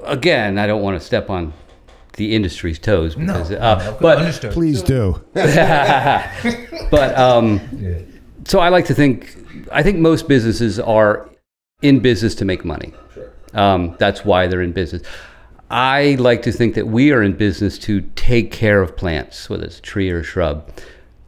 again, I don't want to step on the industry's toes because, but understood. Please do. But so I like to think. I think most businesses are in business to make money. Sure. That's why they're in business. I like to think that we are in business to take care of plants, whether it's a tree or a shrub.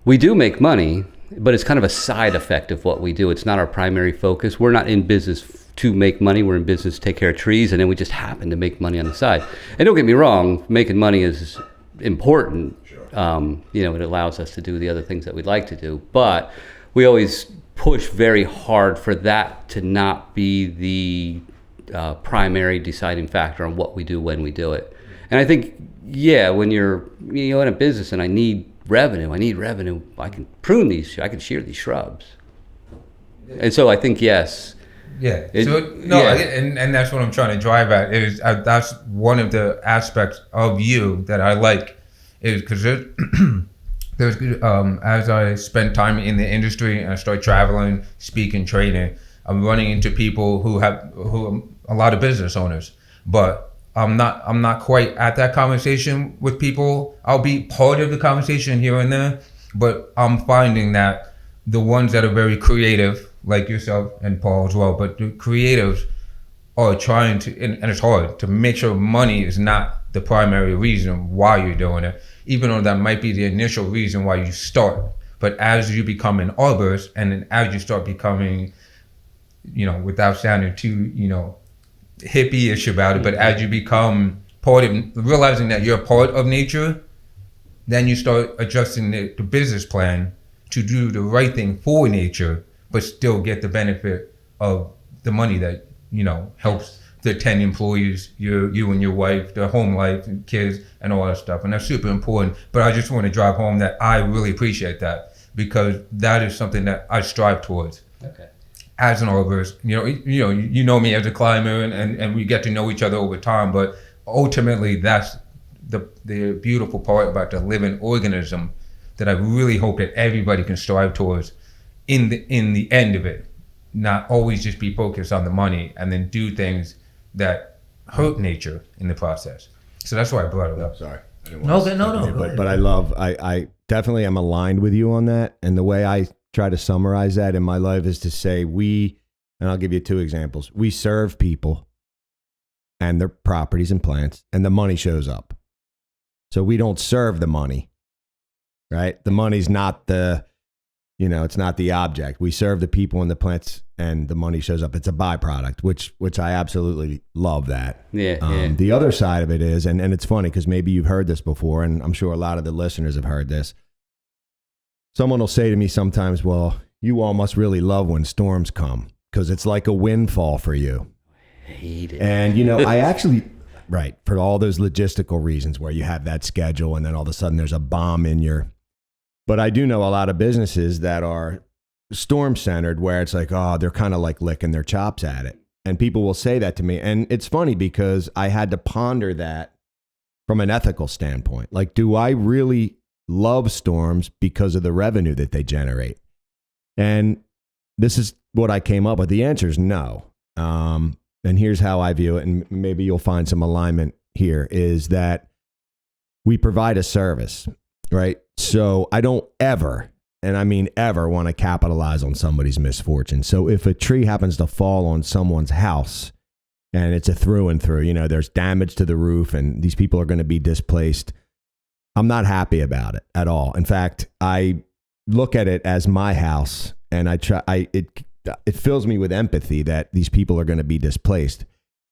We do make money, but it's kind of a side effect of what we do. It's not our primary focus. We're not in business to make money. We're in business to take care of trees, and then we just happen to make money on the side. And don't get me wrong, making money is important. Sure. It allows us to do the other things that we'd like to do. But we always push very hard for that to not be the primary deciding factor on what we do when we do it. And I think, when you're in a business and I need revenue, I can prune these, I can shear these shrubs. And so I think, yes. Yeah. And that's what I'm trying to drive at. Is that's one of the aspects of you that I like, is because there's as I spend time in the industry and I start traveling, speaking, training, I'm running into people who are a lot of business owners, but I'm not quite at that conversation with people. I'll be part of the conversation here and there, but I'm finding that the ones that are very creative, like yourself and Paul as well, but the creatives are trying to, and it's hard, to make sure money is not the primary reason why you're doing it, even though that might be the initial reason why you start. But as you become an arborist, and then as you start becoming, without sounding too, hippie-ish about it, but as you become part of, realizing that you're a part of nature, then you start adjusting the business plan to do the right thing for nature, but still get the benefit of the money that, helps the 10 employees, you and your wife, their home life and kids and all that stuff. And that's super important. But I just want to drive home that I really appreciate that, because that is something that I strive towards. Okay. As an arborist, you know me as a climber, and we get to know each other over time, but ultimately that's the beautiful part about the living organism that I really hope that everybody can strive towards in the end of it, not always just be focused on the money and then do things that hurt nature in the process. So that's why I brought it up. Sorry. No. But I definitely am aligned with you on that. And the way I try to summarize that in my life is to say and I'll give you 2 examples. We serve people and their properties and plants, and the money shows up. So we don't serve the money, right? The money's not it's not the object. We serve the people and the plants, and the money shows up. It's a byproduct, which I absolutely love that. Yeah. The other side of it is, and it's funny because maybe you've heard this before, and I'm sure a lot of the listeners have heard this. Someone will say to me sometimes, well, you all must really love when storms come because it's like a windfall for you. I hate it. And, I actually, right, for all those logistical reasons where you have that schedule and then all of a sudden there's a bomb in your... But I do know a lot of businesses that are storm-centered where it's like, oh, they're kind of like licking their chops at it. And people will say that to me. And it's funny because I had to ponder that from an ethical standpoint. Like, do I really love storms because of the revenue that they generate? And this is what I came up with. The answer is no. And here's how I view it, and maybe you'll find some alignment here, is that we provide a service, right? So I don't ever, and I mean ever, want to capitalize on somebody's misfortune. So if a tree happens to fall on someone's house and it's a through and through, there's damage to the roof and these people are going to be displaced, I'm not happy about it at all. In fact, I look at it as my house, and it fills me with empathy that these people are going to be displaced.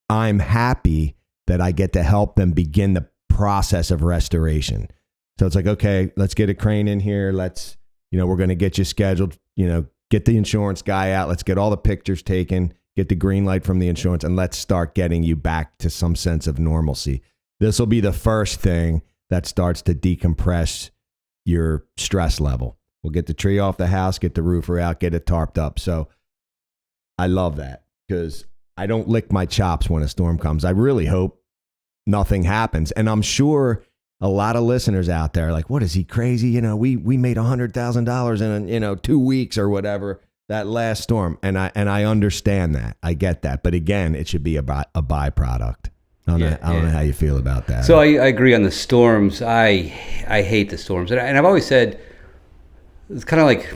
I'm happy that I get to help them begin the process of restoration. So it's like, okay, let's get a crane in here. We're going to get you scheduled, get the insurance guy out. Let's get all the pictures taken, get the green light from the insurance, and let's start getting you back to some sense of normalcy. This will be the first thing that starts to decompress your stress level. We'll get the tree off the house, get the roofer out, get it tarped up. So I love that because I don't lick my chops when a storm comes. I really hope nothing happens. And I'm sure a lot of listeners out there are like, what is he crazy? We made $100,000 in 2 weeks or whatever, that last storm. And I understand that. I get that. But again, it should be about a byproduct. I don't know how you feel about that. So I agree on the storms. I hate the storms, and I've always said it's kind of like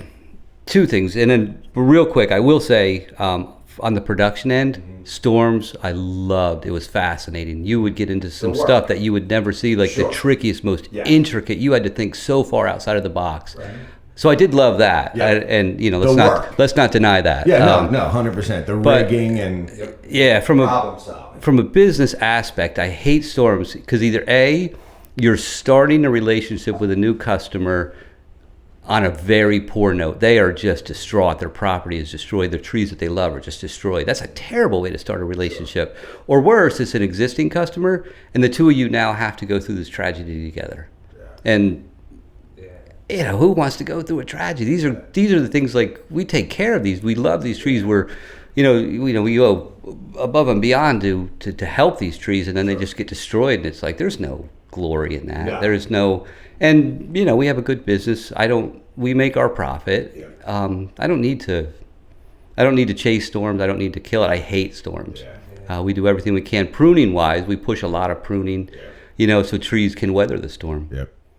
two things. And then real quick, I will say on the production end, storms I loved. It was fascinating. You would get into some stuff that you would never see, like the trickiest, most intricate. You had to think so far outside of the box. Right. So I did love that, and let's not deny that. Yeah, no, 100%. The rigging and from a business aspect, I hate storms because either A, you're starting a relationship with a new customer on a very poor note. They are just distraught. Their property is destroyed. The trees that they love are just destroyed. That's a terrible way to start a relationship. Or worse, it's an existing customer, and the two of you now have to go through this tragedy together. And who wants to go through a tragedy? These are the things, like, we take care of these. We love these trees. We go above and beyond to help these trees, and then they just get destroyed. And it's like, there's no glory in that. There's no, and we have a good business. We make our profit. I don't need to chase storms. I don't need to kill it. I hate storms. We do everything we can. Pruning wise, we push a lot of pruning, so trees can weather the storm. Yep.